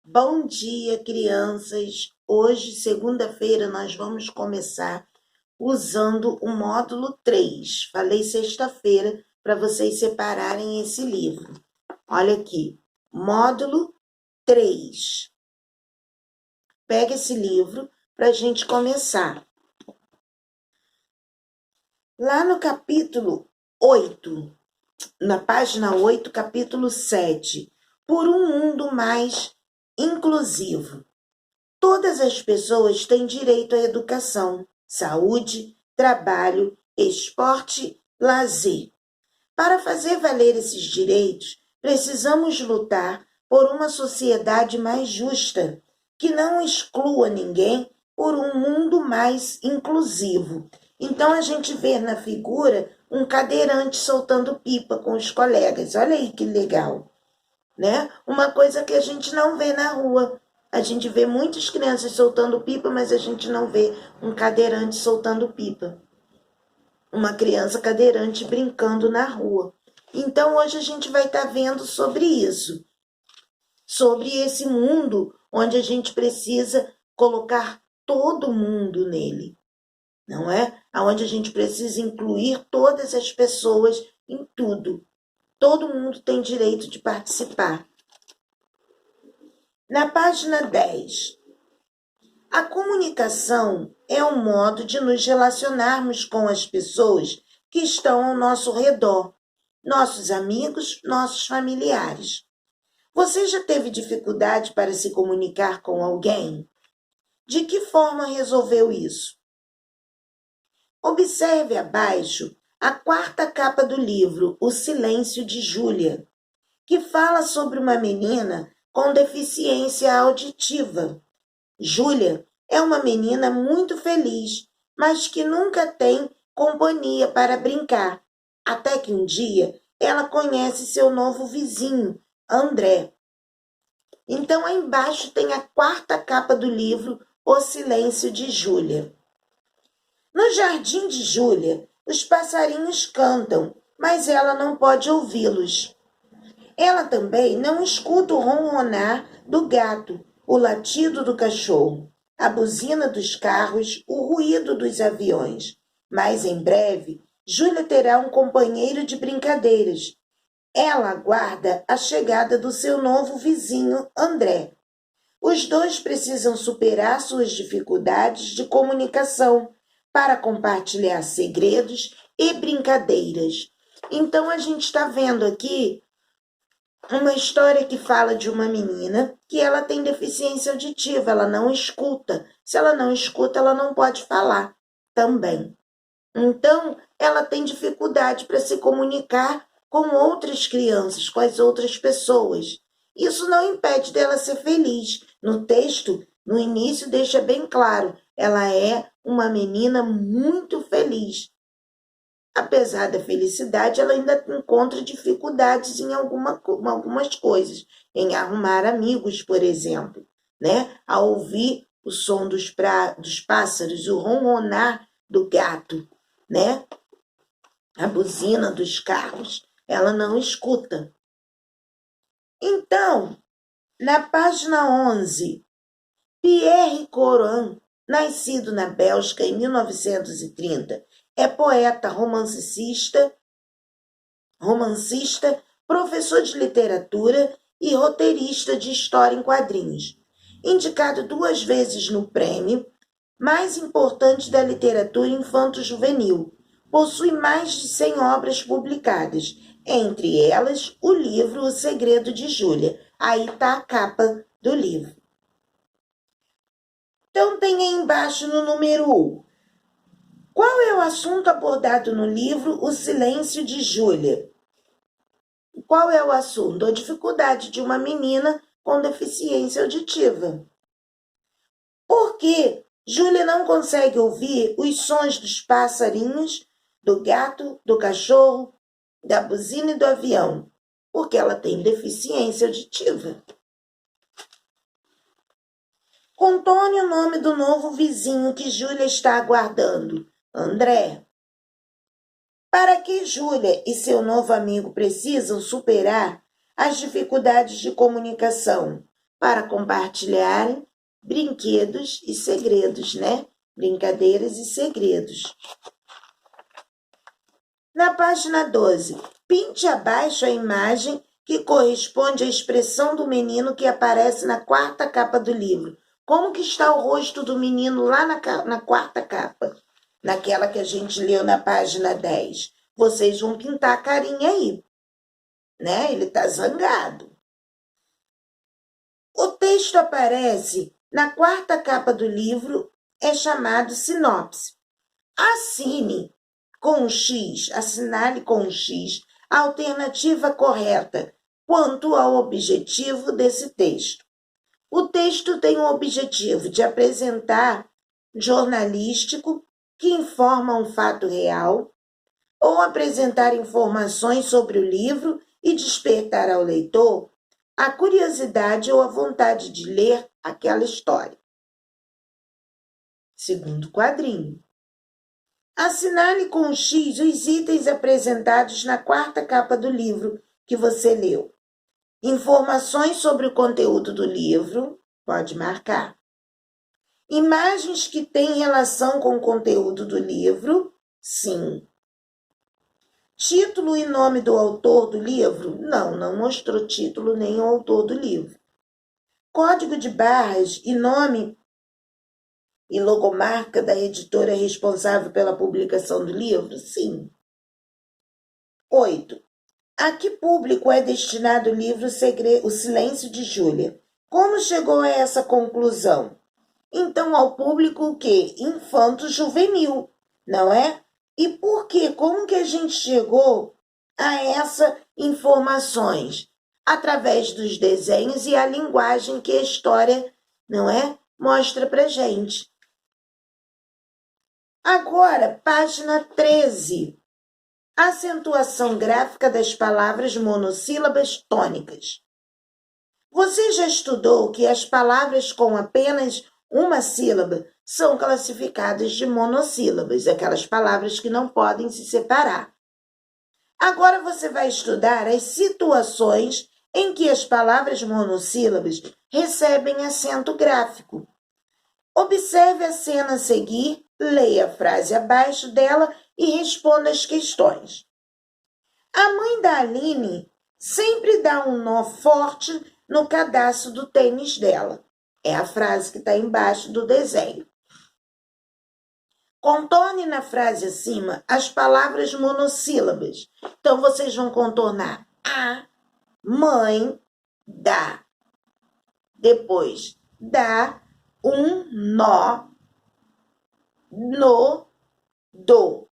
Bom dia, crianças. Hoje, segunda-feira, nós vamos começar usando o módulo 3. Falei sexta-feira para vocês separarem esse livro. Olha aqui, módulo 3. Pega esse livro para a gente começar. Lá no capítulo 8, na página 8, capítulo 7, por um mundo mais inclusivo. Todas as pessoas têm direito à educação, saúde, trabalho, esporte, lazer. Para fazer valer esses direitos, precisamos lutar por uma sociedade mais justa, que não exclua ninguém, por um mundo mais inclusivo. Então a gente vê na figura um cadeirante soltando pipa com os colegas. Olha aí que legal, né? Uma coisa que a gente não vê na rua. A gente vê muitas crianças soltando pipa, mas a gente não vê um cadeirante soltando pipa. Uma criança cadeirante brincando na rua. Então, hoje a gente vai estar vendo sobre isso. Sobre esse mundo onde a gente precisa colocar todo mundo nele. Não é? Onde a gente precisa incluir todas as pessoas em tudo. Todo mundo tem direito de participar. Na página 10, a comunicação é um modo de nos relacionarmos com as pessoas que estão ao nosso redor, nossos amigos, nossos familiares. Você já teve dificuldade para se comunicar com alguém? De que forma resolveu isso? Observe abaixo a quarta capa do livro O Silêncio de Júlia, que fala sobre uma menina com deficiência auditiva. Júlia é uma menina muito feliz, mas que nunca tem companhia para brincar, até que um dia ela conhece seu novo vizinho, André. Então, aí embaixo tem a quarta capa do livro O Silêncio de Júlia. No jardim de Júlia, os passarinhos cantam, mas ela não pode ouvi-los. Ela também não escuta o ronronar do gato, o latido do cachorro, a buzina dos carros, o ruído dos aviões. Mas em breve, Júlia terá um companheiro de brincadeiras. Ela aguarda a chegada do seu novo vizinho, André. Os dois precisam superar suas dificuldades de comunicação para compartilhar segredos e brincadeiras. Então, a gente está vendo aqui uma história que fala de uma menina que ela tem deficiência auditiva, ela não escuta. Se ela não escuta, ela não pode falar também. Então, ela tem dificuldade para se comunicar com outras crianças, com as outras pessoas. Isso não impede dela ser feliz. No texto, no início, deixa bem claro, ela é uma menina muito feliz. Apesar da felicidade, ela ainda encontra dificuldades em algumas coisas, em arrumar amigos, por exemplo, né? A ouvir o som dos pássaros, o ronronar do gato, né? A buzina dos carros, ela não escuta. Então, na página 11, Pierre Corhan, nascido na Bélgica em 1930, é poeta, romancista, professor de literatura e roteirista de história em quadrinhos. Indicado 2 vezes no prêmio mais importante da literatura infanto-juvenil, possui mais de 100 obras publicadas, entre elas o livro O Segredo de Júlia. Aí está a capa do livro. Então tem aí embaixo no número 1. Qual é o assunto abordado no livro O Silêncio de Júlia? Qual é o assunto? A dificuldade de uma menina com deficiência auditiva. Por que Júlia não consegue ouvir os sons dos passarinhos, do gato, do cachorro, da buzina e do avião? Porque ela tem deficiência auditiva. Contone o nome do novo vizinho que Júlia está aguardando. André. Para que Júlia e seu novo amigo precisam superar as dificuldades de comunicação? para compartilharem brinquedos e segredos, né? Brincadeiras e segredos. Na página 12, pinte abaixo a imagem que corresponde à expressão do menino que aparece na quarta capa do livro. Como que está o rosto do menino lá na quarta capa? Naquela que a gente leu na página 10. Vocês vão pintar a carinha aí, né? Ele está zangado. O texto aparece na quarta capa do livro, é chamado sinopse. Assinale com um X a alternativa correta quanto ao objetivo desse texto. O texto tem o objetivo de apresentar jornalístico que informa um fato real ou apresentar informações sobre o livro e despertar ao leitor a curiosidade ou a vontade de ler aquela história. Segundo quadrinho. Assinale com um X os itens apresentados na quarta capa do livro que você leu. Informações sobre o conteúdo do livro, pode marcar. Imagens que têm relação com o conteúdo do livro, sim. Título e nome do autor do livro? Não mostrou título nem o autor do livro. Código de barras e nome e logomarca da editora responsável pela publicação do livro? Sim. 8. A que público é destinado o livro O Silêncio de Júlia? Como chegou a essa conclusão? Então, ao público o quê? Infanto-juvenil, não é? E por quê? Como que a gente chegou a essas informações? Através dos desenhos e a linguagem que a história, não é? Mostra pra gente. Agora, página 13. Acentuação gráfica das palavras monossílabas tônicas. Você já estudou que as palavras com apenas uma sílaba são classificadas de monossílabas, aquelas palavras que não podem se separar. Agora você vai estudar as situações em que as palavras monossílabas recebem acento gráfico. Observe a cena a seguir, leia a frase abaixo dela e responda as questões. A mãe da Aline sempre dá um nó forte no cadarço do tênis dela. É a frase que está embaixo do desenho. Contorne na frase acima as palavras monossílabas. Então, vocês vão contornar a mãe dá. Depois, dá um nó no do.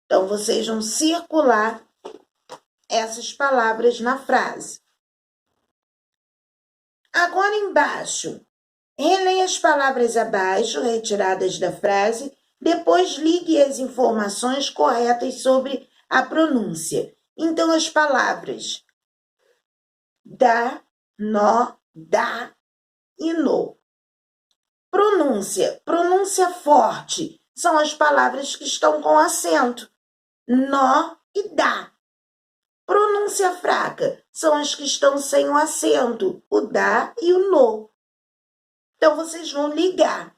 Então, vocês vão circular essas palavras na frase. Agora, embaixo, releia as palavras abaixo, retiradas da frase, depois ligue as informações corretas sobre a pronúncia. Então, as palavras dá, nó, dá e no. Pronúncia forte, são as palavras que estão com acento, nó e dá. Pronúncia fraca, são as que estão sem o acento, o dá e o no. Então, vocês vão ligar.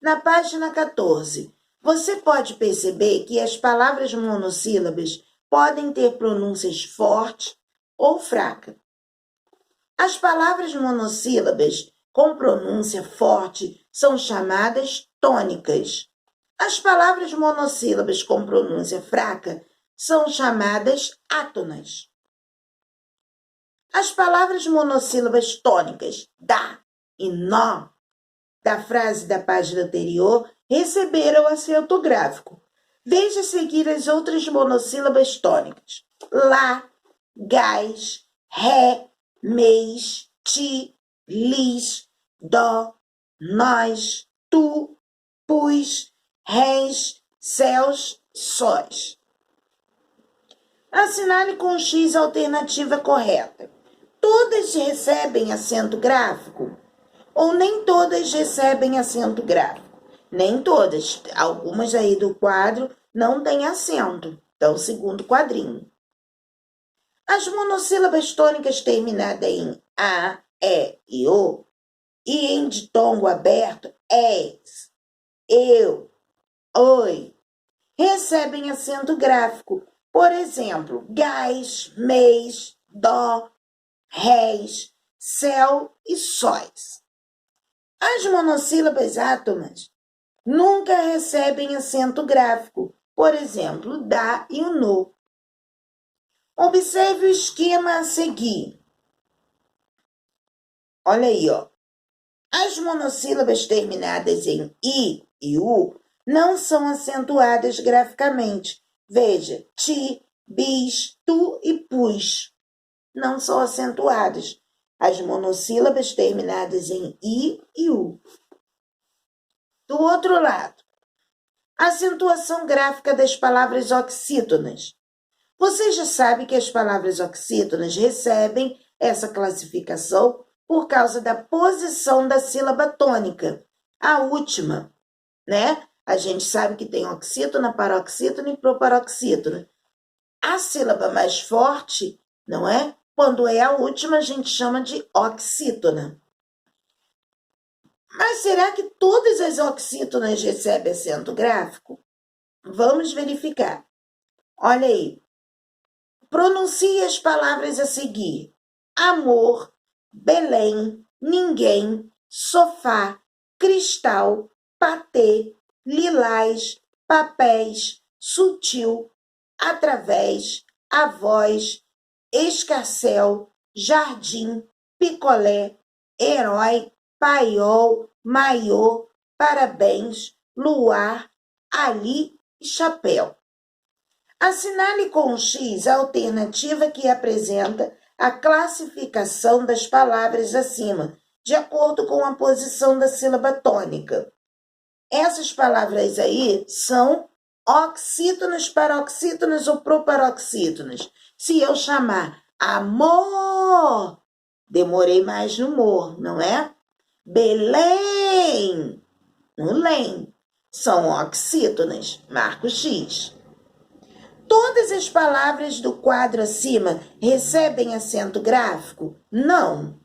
Na página 14, você pode perceber que as palavras monossílabas podem ter pronúncias fortes ou fracas. As palavras monossílabas com pronúncia forte são chamadas tônicas. As palavras monossílabas com pronúncia fraca são chamadas átonas. As palavras monossílabas tônicas, dá e nó, da frase da página anterior, receberam acento gráfico. Veja a seguir as outras monossílabas tônicas. Lá, gás, ré, mês, ti, lis, dó, nós, tu, pus, réis, céus, sóis. Assinale com X a alternativa correta. Todas recebem acento gráfico? Ou nem todas recebem acento gráfico? Nem todas. Algumas aí do quadro não têm acento. Então, segundo quadrinho. As monossílabas tônicas terminadas em A, E e O, e em ditongo aberto, és, eu, oi, recebem acento gráfico. Por exemplo, gás, mês, dó, réis, céu e sóis. As monossílabas átomas nunca recebem acento gráfico. Por exemplo, dá e o no. Observe o esquema a seguir. Olha aí, ó. As monossílabas terminadas em i e u não são acentuadas graficamente. Veja, ti, bis, tu e pus não são acentuadas. As monossílabas terminadas em i e u. Do outro lado, acentuação gráfica das palavras oxítonas. Você já sabe que as palavras oxítonas recebem essa classificação por causa da posição da sílaba tônica, a última, né? A gente sabe que tem oxítona, paroxítona e proparoxítona. A sílaba mais forte, não é? Quando é a última, a gente chama de oxítona. Mas será que todas as oxítonas recebem acento gráfico? Vamos verificar. Olha aí. Pronuncie as palavras a seguir: amor, Belém, ninguém, sofá, cristal, patê, lilás, papéis, sutil, através, avós, escarcel, jardim, picolé, herói, paiol, maiô, parabéns, luar, ali e chapéu. Assinale com X a alternativa que apresenta a classificação das palavras acima, de acordo com a posição da sílaba tônica. Essas palavras aí são oxítonas, paroxítonas ou proparoxítonas. Se eu chamar amor, demorei mais no mor, não é? Belém, no lém, são oxítonas, marco X. Todas as palavras do quadro acima recebem acento gráfico? Não.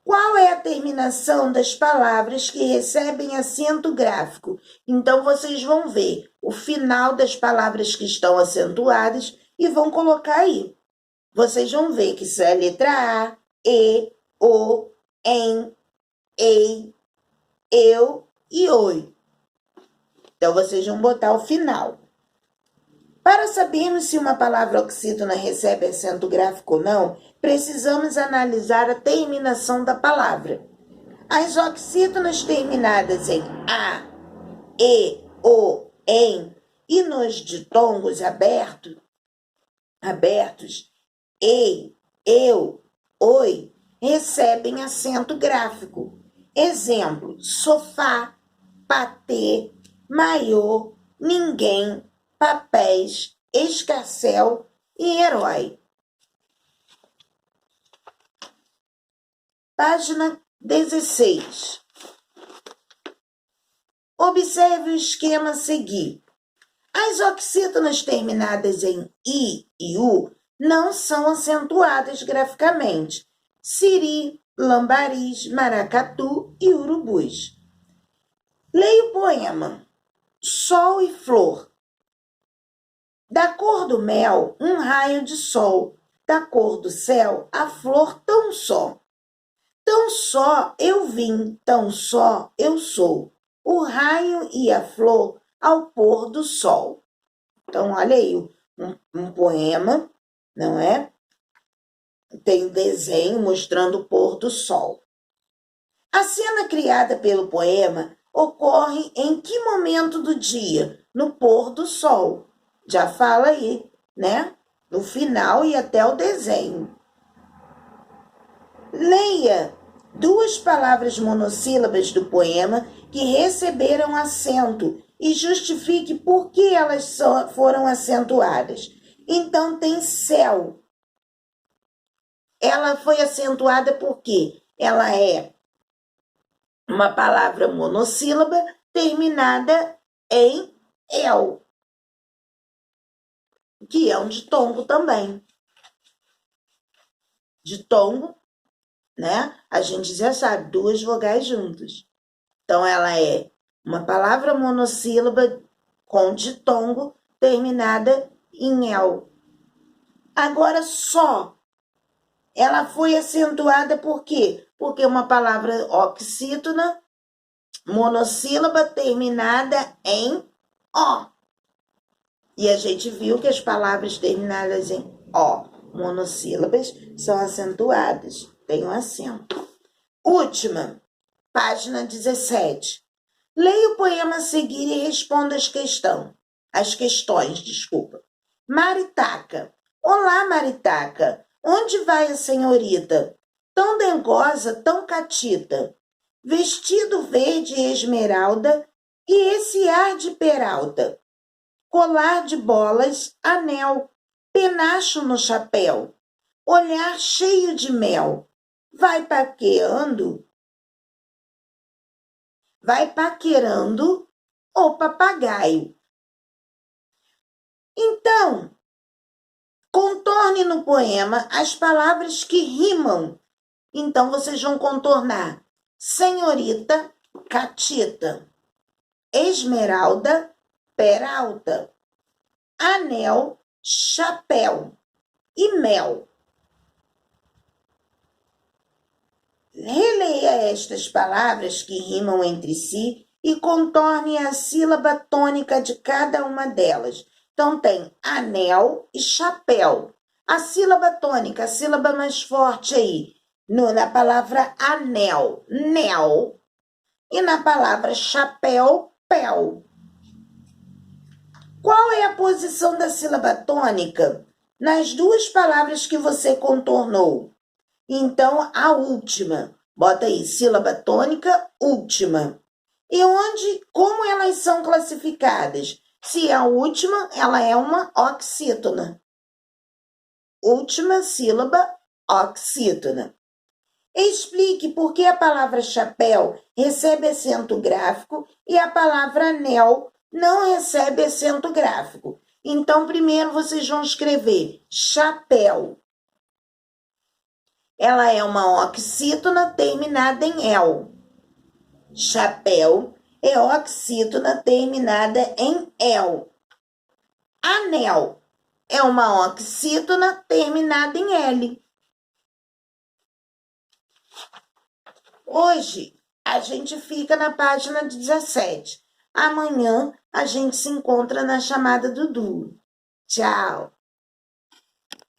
Qual é a terminação das palavras que recebem acento gráfico? Então, vocês vão ver o final das palavras que estão acentuadas e vão colocar aí. Vocês vão ver que isso é a letra A, E, O, em, ei, eu e oi. Então, vocês vão botar o final. Para sabermos se uma palavra oxítona recebe acento gráfico ou não, precisamos analisar a terminação da palavra. As oxítonas terminadas em A, E, O, em e nos ditongos abertos, ei, eu, oi, recebem acento gráfico. Exemplo, sofá, patê, maiô, ninguém, papéis, escarcel e herói. Página 16. Observe o esquema a seguir. As oxítonas terminadas em I e U não são acentuadas graficamente. Siri, lambaris, maracatu e urubus. Leia o poema Sol e Flor. Da cor do mel, um raio de sol. Da cor do céu, a flor tão só. Tão só eu vim, tão só eu sou. O raio e a flor ao pôr do sol. Então, olha aí, um poema, não é? Tem desenho mostrando o pôr do sol. A cena criada pelo poema ocorre em que momento do dia? No pôr do sol. Já fala aí, né? No final e até o desenho. Leia duas palavras monossílabas do poema que receberam acento e justifique por que elas foram acentuadas. Então, tem céu. Ela foi acentuada porque ela é uma palavra monossílaba terminada em el. que é um ditongo também. Ditongo, né? A gente já sabe, duas vogais juntas. Então, ela é uma palavra monossílaba com ditongo terminada em el. Agora, só. Ela foi acentuada por quê? Porque uma palavra oxítona, monossílaba terminada em ó. E a gente viu que as palavras terminadas em ó, monossílabas, são acentuadas, tem um acento. Última, página 17. Leia o poema a seguir e responda as questões. Maritaca. Olá, Maritaca. Onde vai a senhorita? Tão dengosa, tão catita. Vestido verde esmeralda e esse ar de peralta. Colar de bolas, anel, penacho no chapéu, olhar cheio de mel. Vai paquerando? Vai paquerando o papagaio. Então, contorne no poema as palavras que rimam. Então, vocês vão contornar senhorita, catita, esmeralda, peralta, anel, chapéu e mel. Releia estas palavras que rimam entre si e contorne a sílaba tônica de cada uma delas. Então, tem anel e chapéu. A sílaba tônica, a sílaba mais forte aí, na palavra anel, nel. E na palavra chapéu, pel. Qual é a posição da sílaba tônica nas duas palavras que você contornou? Então, a última. Bota aí, sílaba tônica, última. E como elas são classificadas? Se a última, ela é uma oxítona. Última sílaba, oxítona. Explique por que a palavra chapéu recebe acento gráfico e a palavra anel não recebe acento gráfico. Então, primeiro vocês vão escrever chapéu. Ela é uma oxítona terminada em el. Chapéu é oxítona terminada em el. Anel é uma oxítona terminada em L. Hoje a gente fica na página 17. Amanhã a gente se encontra na chamada do Duo. Tchau!